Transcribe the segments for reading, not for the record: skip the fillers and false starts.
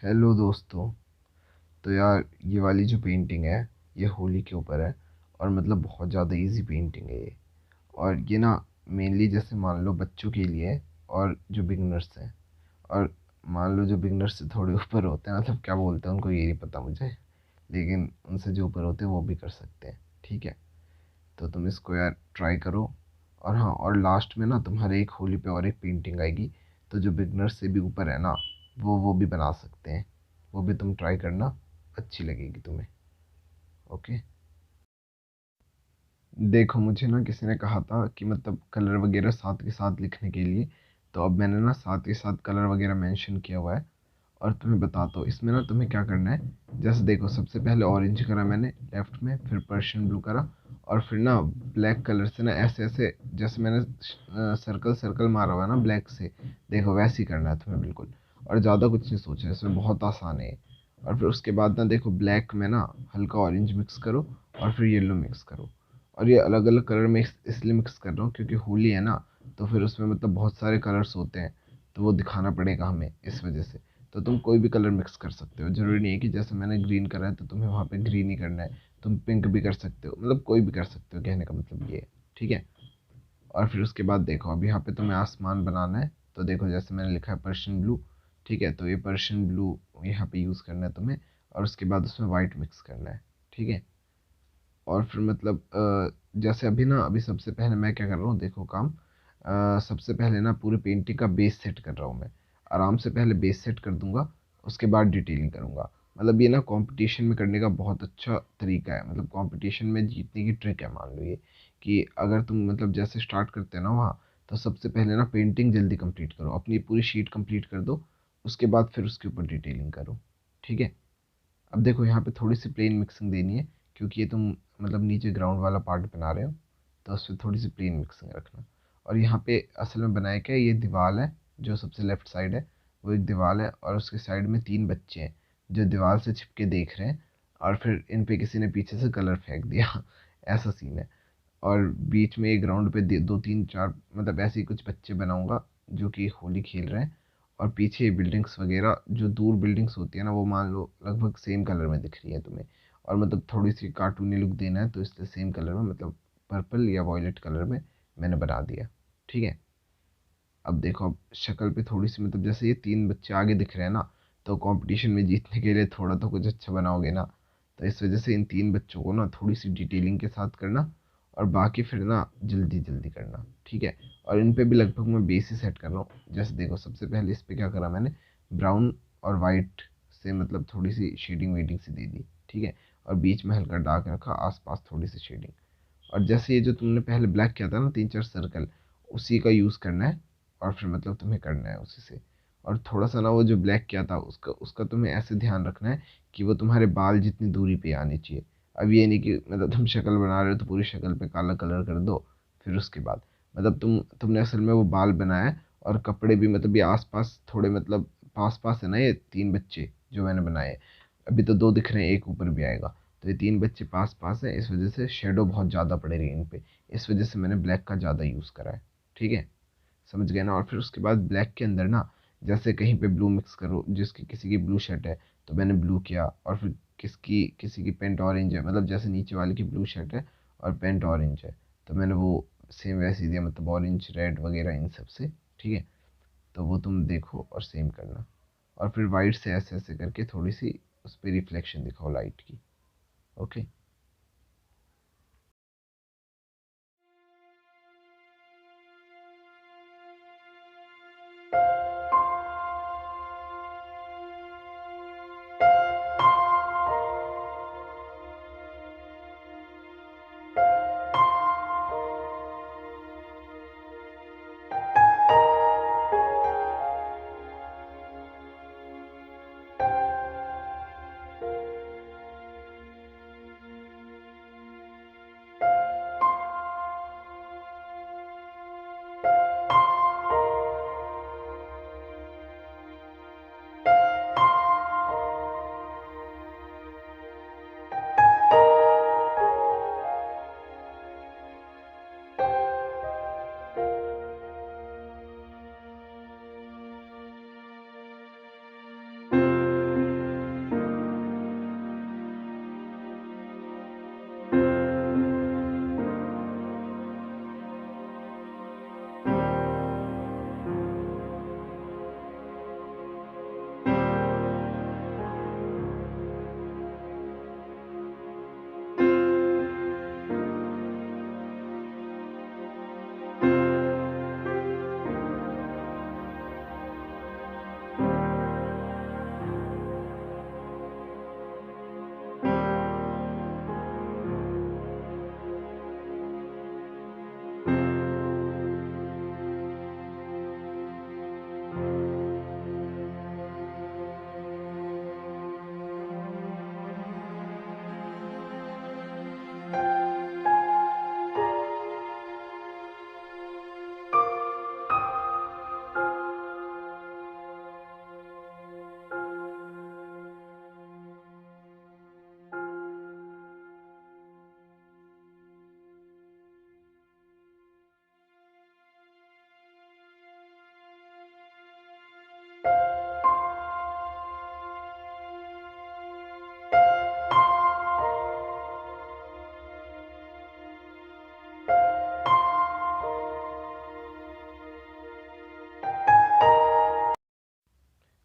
Hello दोस्तों। तो यार ये वाली जो पेंटिंग है ये होली के ऊपर है। और मतलब बहुत ज़्यादा इजी पेंटिंग है ये। और ये ना मेनली जैसे मान लो बच्चों के लिए है और जो बिगनर्स हैं। और मान लो जो बिगनर्स से थोड़े ऊपर होते हैं, मतलब क्या बोलते हैं उनको ये नहीं पता मुझे, लेकिन उनसे जो ऊपर होते हैं वो भी कर सकते हैं। ठीक है, तो तुम इसको यार ट्राई करो। और हाँ, और लास्ट में ना तुम्हारे एक होली पे और एक पेंटिंग आएगी, तो जो बिगनर्स से भी ऊपर है ना वो भी बना सकते हैं। वो भी तुम ट्राई करना, अच्छी लगेगी तुम्हें। ओके। देखो मुझे ना किसी ने कहा था कि मतलब कलर वगैरह साथ के साथ लिखने के लिए, तो अब मैंने ना साथ के साथ कलर वगैरह मेंशन किया हुआ है। और तुम्हें बताता हूँ इसमें ना तुम्हें क्या करना है। जैसे देखो, सबसे पहले ऑरेंज करा मैंने लेफ्ट में, फिर पर्शियन ब्लू करा, और फिर ना ब्लैक कलर से ना ऐसे ऐसे, जैसे मैंने सर्कल सर्कल मारा हुआ है ना ब्लैक से, देखो वैसे ही करना है तुम्हें बिल्कुल। और ज़्यादा कुछ नहीं सोचा है इसमें, बहुत आसान है। और फिर उसके बाद ना देखो, ब्लैक में ना हल्का ऑरेंज मिक्स करो, और फिर येलो मिक्स करो। और ये अलग अलग कलर में इसलिए मिक्स कर रहा हूँ क्योंकि होली है ना, तो फिर उसमें मतलब बहुत सारे कलर्स होते हैं, तो वो दिखाना पड़ेगा हमें इस वजह से। तो तुम कोई भी कलर मिक्स कर सकते हो, जरूरी नहीं है कि जैसे मैंने ग्रीन करा है तो तुम्हें वहाँ पे ग्रीन ही करना है। तुम पिंक भी कर सकते हो, मतलब कोई भी कर सकते हो, कहने का मतलब ये है। ठीक है। और फिर उसके बाद देखो, अब यहाँ पे तुम्हें आसमान बनाना है। तो देखो जैसे मैंने लिखा है पर्शियन ब्लू। ठीक है, तो ये पर्शियन ब्लू यहाँ पे यूज़ करना है तुम्हें। और उसके बाद उसमें वाइट मिक्स करना है। ठीक है। और फिर मतलब जैसे अभी ना, अभी सबसे पहले मैं क्या कर रहा हूँ, देखो काम। सबसे पहले ना पूरी पेंटिंग का बेस सेट कर रहा हूँ मैं। आराम से पहले बेस सेट कर दूंगा, उसके बाद डिटेलिंग करूंगा। मतलब ये ना कंपटीशन में करने का बहुत अच्छा तरीका है, मतलब कंपटीशन में जीतने की ट्रिक है, मान लो ये। कि अगर तुम मतलब जैसे स्टार्ट करते हैं ना वहाँ, तो सबसे पहले ना पेंटिंग जल्दी कंप्लीट करो, अपनी पूरी शीट कंप्लीट कर दो। उसके बाद फिर उसके ऊपर डिटेलिंग करो। ठीक है। अब देखो यहाँ पे थोड़ी सी प्लेन मिक्सिंग देनी है, क्योंकि ये तुम मतलब नीचे ग्राउंड वाला पार्ट बना रहे हो, तो उसमें थोड़ी सी प्लेन मिक्सिंग रखना। और यहाँ पे असल में बनाया क्या है, ये दीवार है जो सबसे लेफ्ट साइड है, वो एक दीवार है, और उसके साइड में तीन बच्चे हैं जो दीवार से छिपके देख रहे हैं। और फिर इन पे किसी ने पीछे से कलर फेंक दिया ऐसा सीन है। और बीच में एक ग्राउंड पे दो तीन चार मतलब ऐसे ही कुछ बच्चे बनाऊंगा जो कि होली खेल रहे हैं। और पीछे बिल्डिंग्स वगैरह, जो दूर बिल्डिंग्स होती है ना, वो मान लो लगभग सेम कलर में दिख रही है तुम्हें। और मतलब थोड़ी सी कार्टूनी लुक देना है, तो इसलिए सेम कलर में, मतलब पर्पल या वॉयलेट कलर में मैंने बना दिया। ठीक है। अब देखो, अब शक्ल पे थोड़ी सी मतलब जैसे ये तीन बच्चे आगे दिख रहे हैं ना, तो कंपटीशन में जीतने के लिए थोड़ा तो कुछ अच्छा बनाओगे ना। तो इस वजह से इन तीन बच्चों को ना थोड़ी सी डिटेलिंग के साथ करना, और बाकी फिर ना जल्दी जल्दी करना। ठीक है। और इन पे भी लगभग मैं बेस ही सेट कर रहा हूँ। जैसे देखो, सबसे पहले इस पे क्या करा मैंने, ब्राउन और वाइट से मतलब थोड़ी सी शेडिंग वेडिंग सी दे दी। ठीक है। और बीच में हल्का डार्क रखा, आसपास थोड़ी सी शेडिंग। और जैसे ये जो तुमने पहले ब्लैक किया था ना, तीन चार सर्कल, उसी का यूज़ करना है। और फिर मतलब तुम्हें करना है उसी से। और थोड़ा सा ना वो जो ब्लैक किया था उसका उसका तुम्हें ऐसे ध्यान रखना है कि वो तुम्हारे बाल जितनी दूरी पे आनी चाहिए। अब ये नहीं कि मतलब तुम शक्ल बना रहे हो तो पूरी शक्ल पे काला कलर कर दो, फिर उसके बाद मतलब तुमने असल में वो बाल बनाया है। और कपड़े भी मतलब ये आसपास थोड़े मतलब पास पास है ना, ये तीन बच्चे जो मैंने बनाए। अभी तो दो दिख रहे हैं, एक ऊपर भी आएगा। तो ये तीन बच्चे पास पास हैं, इस वजह से शेडो बहुत ज़्यादा पड़ेगी इन पे। इस वजह से मैंने ब्लैक का ज़्यादा यूज़ करा है। ठीक है, समझ गए ना। और फिर उसके बाद ब्लैक के अंदर ना, जैसे कहीं पे ब्लू मिक्स करो, जिसकी किसी की ब्लू शर्ट है तो मैंने ब्लू किया। और फिर किसी की पेंट ऑरेंज है, मतलब जैसे नीचे वाले की ब्लू शर्ट है और पेंट ऑरेंज है, तो मैंने वो सेम वैसे ही दिया, मतलब ऑरेंज रेड वगैरह इन सब से। ठीक है। तो वो तुम देखो और सेम करना। और फिर वाइट से ऐसे ऐसे करके थोड़ी सी उस पर रिफ्लेक्शन दिखाओ लाइट की। ओके।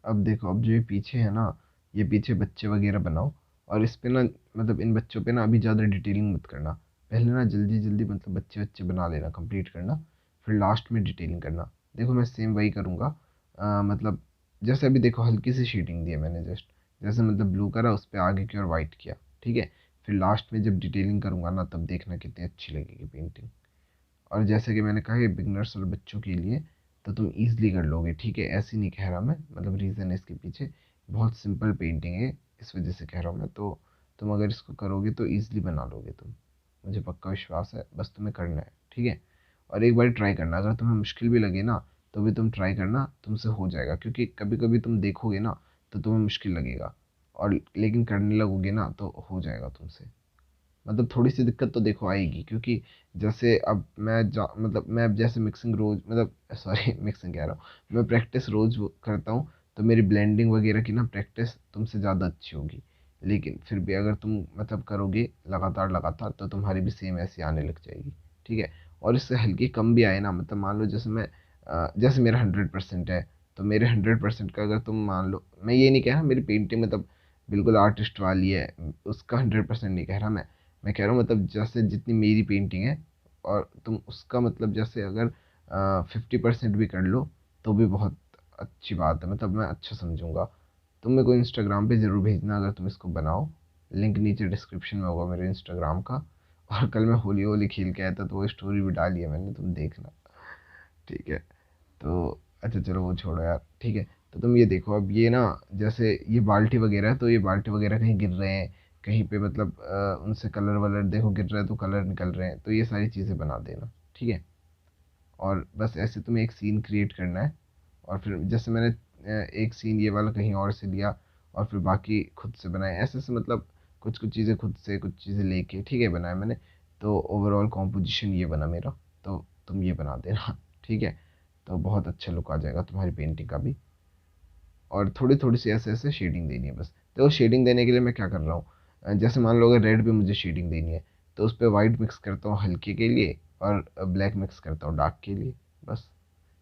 अब देखो, अब जो ये पीछे है ना, ये पीछे बच्चे वगैरह बनाओ। और इस पे ना, मतलब इन बच्चों पे ना अभी ज़्यादा डिटेलिंग मत करना। पहले ना जल्दी जल्दी मतलब बच्चे बच्चे बना लेना, कंप्लीट करना, फिर लास्ट में डिटेलिंग करना। देखो मैं सेम वही करूँगा। मतलब जैसे अभी देखो हल्की सी शेडिंग दी है मैंने, जस्ट जैसे मतलब ब्लू करा, उस पर आगे की ओर वाइट किया, ठीक है। फिर लास्ट में जब डिटेलिंग करूँगा ना, तब देखना कितनी अच्छी लगेगी पेंटिंग। और जैसे कि मैंने कहा कि बिगनर्स और बच्चों के लिए तो तुम ईजिली कर लोगे, ठीक है। ऐसे नहीं कह रहा मैं, मतलब रीज़न है इसके पीछे, बहुत सिंपल पेंटिंग है, इस वजह से कह रहा हूँ मैं। तो तुम अगर इसको करोगे तो ईजिली बना लोगे तुम, मुझे पक्का विश्वास है। बस तुम्हें करना है, ठीक है। और एक बार ट्राई करना, अगर तुम्हें मुश्किल भी लगे ना, तो भी तुम ट्राई करना, तुमसे हो जाएगा। क्योंकि कभी कभी तुम देखोगे ना तो तुम्हें मुश्किल लगेगा, और लेकिन करने लगोगे ना तो हो जाएगा तुमसे। मतलब थोड़ी सी दिक्कत तो देखो आएगी, क्योंकि जैसे अब मतलब मैं अब जैसे मिक्सिंग रोज, मतलब सॉरी मिक्सिंग कह रहा हूँ, मैं प्रैक्टिस रोज करता हूँ, तो मेरी ब्लेंडिंग वगैरह की ना प्रैक्टिस तुमसे ज़्यादा अच्छी होगी। लेकिन फिर भी अगर तुम मतलब करोगे लगातार लगातार, तो तुम्हारी भी सेम ऐसी आने लग जाएगी, ठीक है। और इससे हल्की कम भी आए ना, मतलब मान लो जैसे जैसे मेरा 100% है, तो मेरे 100% का अगर तुम मान लो, मैं ये नहीं कह रहा मेरी पेंटिंग मतलब बिल्कुल आर्टिस्ट वाली है, उसका 100% नहीं कह रहा मैं कह रहा हूँ मतलब जैसे जितनी मेरी पेंटिंग है, और तुम उसका मतलब जैसे अगर 50% भी कर लो, तो भी बहुत अच्छी बात है, मतलब मैं अच्छा समझूंगा। तुम मेरे को इंस्टाग्राम पे ज़रूर भेजना अगर तुम इसको बनाओ। लिंक नीचे डिस्क्रिप्शन में होगा मेरे इंस्टाग्राम का। और कल मैं होली होली खेल के आया था, तो वो स्टोरी भी डाली है मैंने, तुम देखना, ठीक है। तो अच्छा चलो वो छोड़ो यार, ठीक है। तो तुम ये देखो, अब ये ना, जैसे ये बाल्टी वगैरह है, तो ये बाल्टी वगैरह कहीं गिर रहे हैं, कहीं पे मतलब उनसे कलर वलर देखो गिर रहा है, तो कलर निकल रहे हैं, तो ये सारी चीज़ें बना देना, ठीक है। और बस ऐसे तुम्हें एक सीन क्रिएट करना है। और फिर जैसे मैंने एक सीन ये वाला कहीं और से लिया, और फिर बाकी खुद से बनाए, ऐसे ऐसे मतलब कुछ कुछ चीज़ें खुद से, कुछ चीज़ें लेके, ठीक है, बनाया मैंने। तो ओवरऑल कॉम्पोजिशन ये बना मेरा। तो तुम ये बना देना ठीक है। तो बहुत अच्छा लुक आ जाएगा तुम्हारी पेंटिंग का भी। और थोड़ी थोड़ी सी ऐसे ऐसे शेडिंग देनी है बस। देखो शेडिंग देने के लिए मैं क्या कर रहा हूँ, जैसे मान लो अगर रेड पे मुझे शेडिंग देनी है, तो उस पर वाइट मिक्स करता हूँ हल्के के लिए, और ब्लैक मिक्स करता हूँ डार्क के लिए, बस।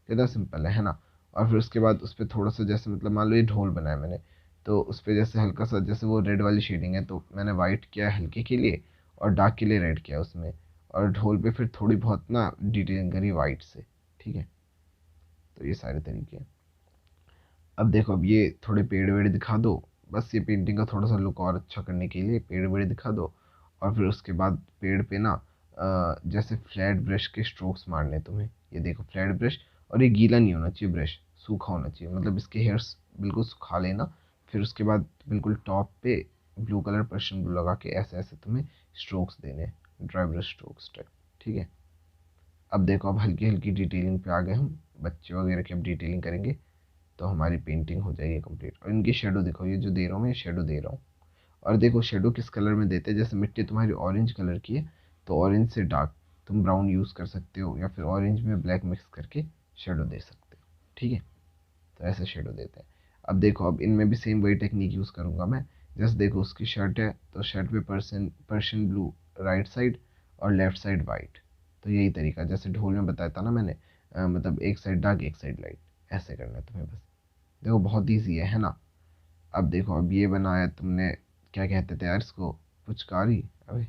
कितना सिंपल है ना। और फिर उसके बाद उस पर थोड़ा सा, जैसे मतलब मान लो ये ढोल बनाया मैंने, तो उस पर जैसे हल्का सा, जैसे वो रेड वाली शेडिंग है, तो मैंने वाइट किया हल्के के लिए, और डार्क के लिए रेड किया उसमें। और ढोल पे फिर थोड़ी बहुत ना डिटेलिंग करी वाइट से, ठीक है। तो ये सारे तरीके हैं। अब देखो, अब ये थोड़े पेड़ वेड़ दिखा दो, बस ये पेंटिंग का थोड़ा सा लुक और अच्छा करने के लिए पेड़ वेड़ दिखा दो। और फिर उसके बाद पेड़ पे ना जैसे फ्लैट ब्रश के स्ट्रोक्स मारने हैं तुम्हें। ये देखो फ्लैट ब्रश, और ये गीला नहीं होना चाहिए ब्रश, सूखा होना चाहिए, मतलब इसके हेयर्स बिल्कुल सुखा लेना। फिर उसके बाद बिल्कुल टॉप पे ब्लू कलर पर्शियन ब्लू लगा के ऐसे ऐसे तुम्हें स्ट्रोक्स देने, ड्राई ब्रश स्ट्रोक्स टाइप, ठीक है। अब देखो, अब हल्की हल्की डिटेलिंग पे आ गए हम, बच्चे वगैरह की अब डिटेलिंग करेंगे, तो हमारी पेंटिंग हो जाएगी कंप्लीट। और इनकी शेडो देखो, ये जो दे रहा हूँ मैं, शेडो दे रहा हूँ। और देखो शेडो किस कलर में देते हैं, जैसे मिट्टी तुम्हारी ऑरेंज कलर की है, तो ऑरेंज से डार्क तुम ब्राउन यूज़ कर सकते हो, या फिर ऑरेंज में ब्लैक मिक्स करके शेडो दे सकते हो, ठीक है। तो ऐसे शेडो देते हैं। अब देखो, अब इनमें भी सेम वही टेक्निक यूज़ करूँगा मैं। जैसे देखो उसकी शर्ट है, तो शर्ट पे पर्शियन ब्लू राइट साइड, और लेफ्ट साइड वाइट। तो यही तरीका जैसे ढोल में बताया था ना मैंने, मतलब एक साइड डार्क एक साइड लाइट, ऐसे करना है तुम्हें बस। देखो बहुत ईजी है ना। अब देखो, अब ये बनाया तुमने, क्या कहते थे यार इसको, पुचकारी, अबे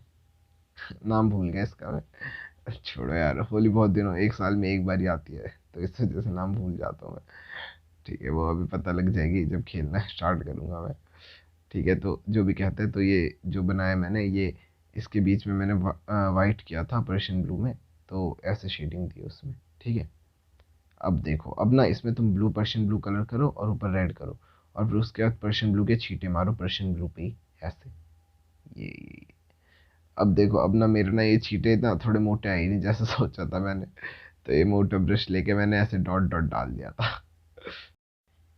नाम भूल गया इसका मैं। छोड़ो यार, होली बहुत दिनों, एक साल में एक बार ही आती है, तो इस वजह से नाम भूल जाता हूँ मैं। ठीक है, वो अभी पता लग जाएगी जब खेलना स्टार्ट करूँगा मैं, ठीक है। तो जो भी कहते हैं, तो ये जो बनाया मैंने, ये इसके बीच में मैंने वाइट किया था पर्शियन ब्लू में, तो ऐसे शेडिंग दी उसमें, ठीक है। अब देखो, अब ना इसमें तुम ब्लू, पर्शियन ब्लू कलर करो, और ऊपर रेड करो, और फिर उसके बाद पर्शियन ब्लू के छींटे मारो पर्शियन ब्लू पे ही, ऐसे। ये अब देखो, अब ना मेरे ना ये छींटे ना थोड़े मोटे आए नहीं जैसा सोचा था मैंने, तो ये मोटा ब्रश लेके मैंने ऐसे डॉट डॉट डाल दिया था।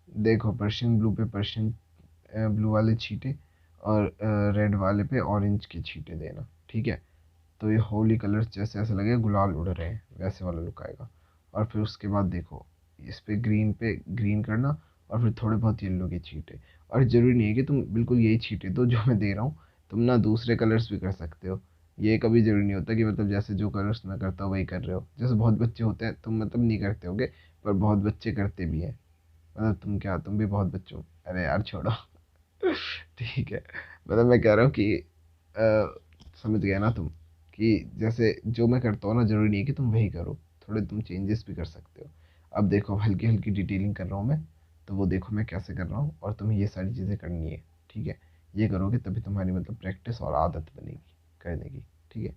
देखो पर्शियन ब्लू पे पर्शियन ब्लू वाले छींटे, और रेड वाले पे ऑरेंज के छींटे देना, ठीक है। तो ये होली कलर्स जैसे ऐसे लगे गुलाल उड़ रहे हैं, वैसे वाला लुक आएगा। और फिर उसके बाद देखो, इस पे ग्रीन करना, और फिर थोड़े बहुत येलो के छींटे। और ज़रूरी नहीं है कि तुम बिल्कुल यही छींटे दो जो मैं दे रहा हूँ, तुम ना दूसरे कलर्स भी कर सकते हो। ये कभी ज़रूरी नहीं होता कि मतलब जैसे जो कलर्स मैं करता हूँ वही कर रहे हो। जैसे बहुत बच्चे होते हैं, तुम मतलब नहीं करते होगे, पर बहुत बच्चे करते भी हैं, मतलब तुम क्या, तुम भी बहुत बच्चों, अरे यार छोड़ो। ठीक है, मतलब मैं कह रहा हूँ कि समझ गया ना तुम, कि जैसे जो मैं करता हूँ ना, जरूरी नहीं है कि तुम वही करो, थोड़े तुम चेंजेस भी कर सकते हो। अब देखो हल्की हल्की डिटेलिंग कर रहा हूँ मैं, तो वो देखो मैं कैसे कर रहा हूँ, और तुम्हें ये सारी चीज़ें करनी है। ठीक है, ये करोगे तभी तुम्हारी मतलब प्रैक्टिस और आदत बनेगी करने की। ठीक है,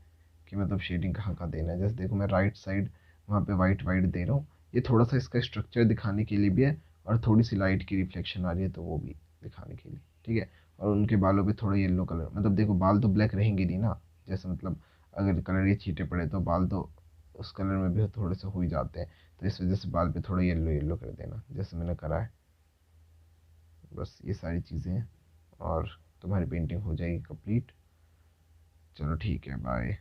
कि मतलब शेडिंग कहाँ कहाँ देना है। जैसे देखो मैं राइट साइड वहाँ पे वाइट वाइट दे रहा हूँ, ये थोड़ा सा इसका स्ट्रक्चर दिखाने के लिए भी है, और थोड़ी सी लाइट की रिफ्लेक्शन आ रही है तो वो भी दिखाने के लिए। ठीक है, और उनके बालों पे थोड़ा येलो कलर, मतलब देखो बाल तो ब्लैक रहेंगे नहीं ना, जैसे मतलब अगर कलर के छींटे पड़े तो बाल तो उस कलर में भी थोड़े से हो ही जाते हैं, तो इस वजह से बाल पे थोड़ा येलो येलो कर देना जैसे मैंने करा है। बस ये सारी चीज़ें हैं, और तुम्हारी पेंटिंग हो जाएगी कंप्लीट। चलो ठीक है, बाय।